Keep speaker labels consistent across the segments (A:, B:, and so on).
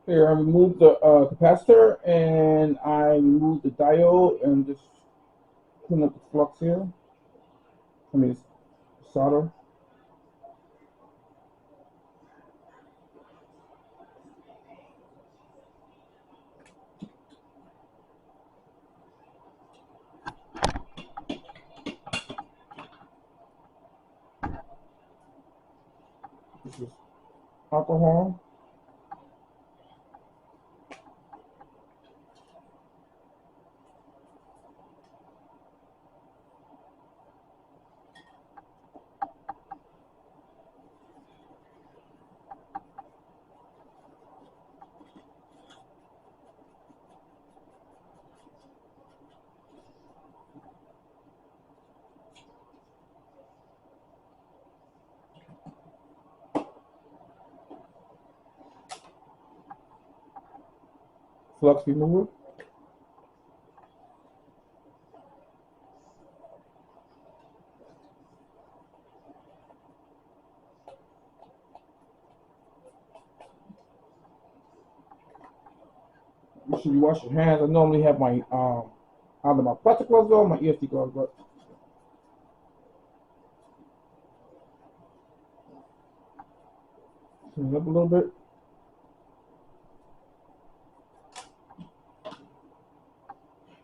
A: Here, I removed the capacitor and I removed the diode and just clean up the flux here. I mean, solder. This is alcohol. Flux remover. You should wash your hands. I normally have my either my plastic gloves or my ESD gloves, but clean it up a little bit.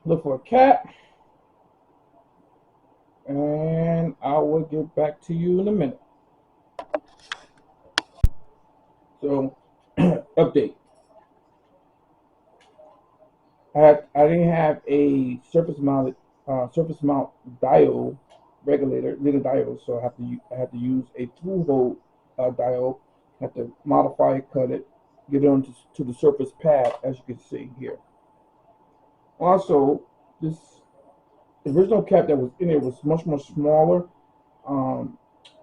A: Look for a cap, and I will get back to you in a minute. So, update. I didn't have a surface mount diode regulator, little diode, so I had to use a through hole diode. I had to modify it, cut it, get it onto to the surface pad, as you can see here. Also, this original cap that was in it was much more smaller. Um,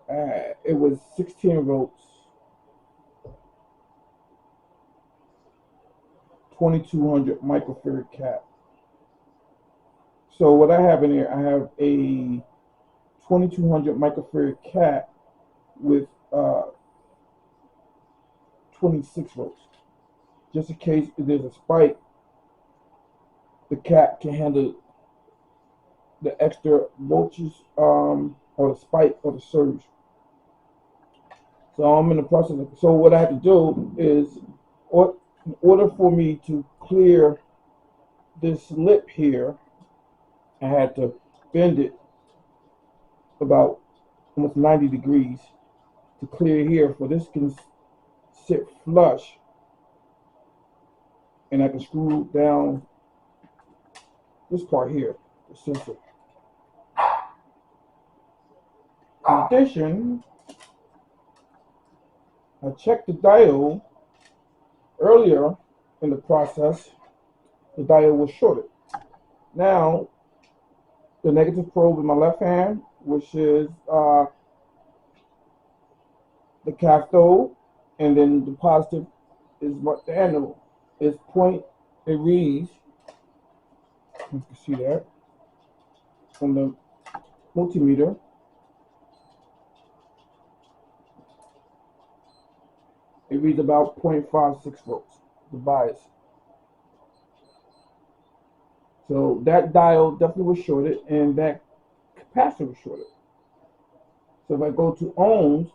A: it was 16 volts, 2200 microfarad cap. So what I have in here, I have a 2200 microfarad cap with 26 volts. Just in case if there's a spike, the cap can handle the extra voltage or the spike or the surge. So I'm in the process of, so what I have to do is, in order for me to clear this lip here, I had to bend it about almost 90 degrees to clear here, for this can sit flush, and I can screw down this part here, the sensor. In addition, I checked the diode earlier in the process. The diode was shorted. Now, the negative probe in my left hand, which is the cathode, and then the positive is what the anode is. It reads, you can see that on the multimeter. It reads about 0.56 volts, the bias. So that diode definitely was shorted, and that capacitor was shorted. So if I go to ohms,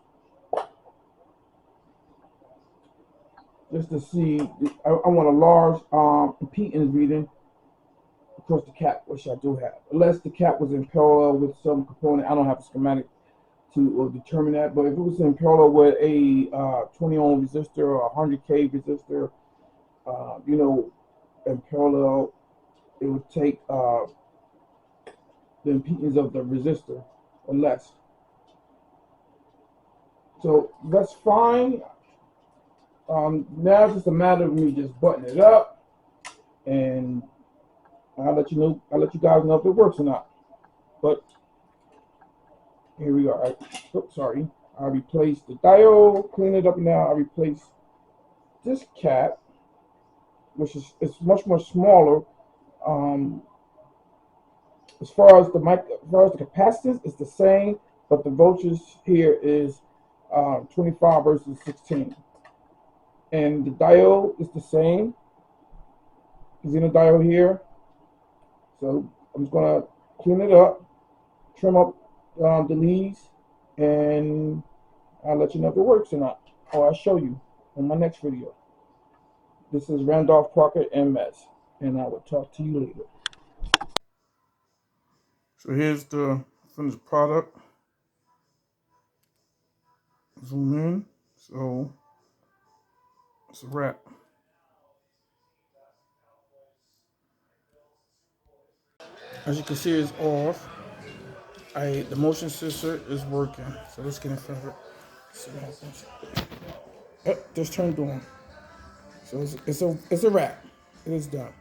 A: just to see, I want a large impedance reading across the cap, which I do have. Unless the cap was in parallel with some component, I don't have a schematic to determine that. But if it was in parallel with a 20 ohm resistor or a 100K resistor, in parallel, it would take the impedance of the resistor or less. So that's fine. Now it's just a matter of me just buttoning it up, and I'll let you guys know if it works or not. But here we are. Sorry. I replaced the diode, clean it up now. I replaced this cap, which is much more smaller. As far as the capacitance, it's the same, but the voltage here is 25 versus 16. And the diode is the same. It's in the diode here. So I'm just gonna clean it up, trim up the leads, and I'll let you know if it works or not, or I'll show you in my next video. This is Randolph Parker MS, and I will talk to you later. So here's the finished product. Zoom in. So it's a wrap. As you can see, it's off. The motion sensor is working. So let's get in front of it. See what happens. Just turned on. So it's a wrap. It is done.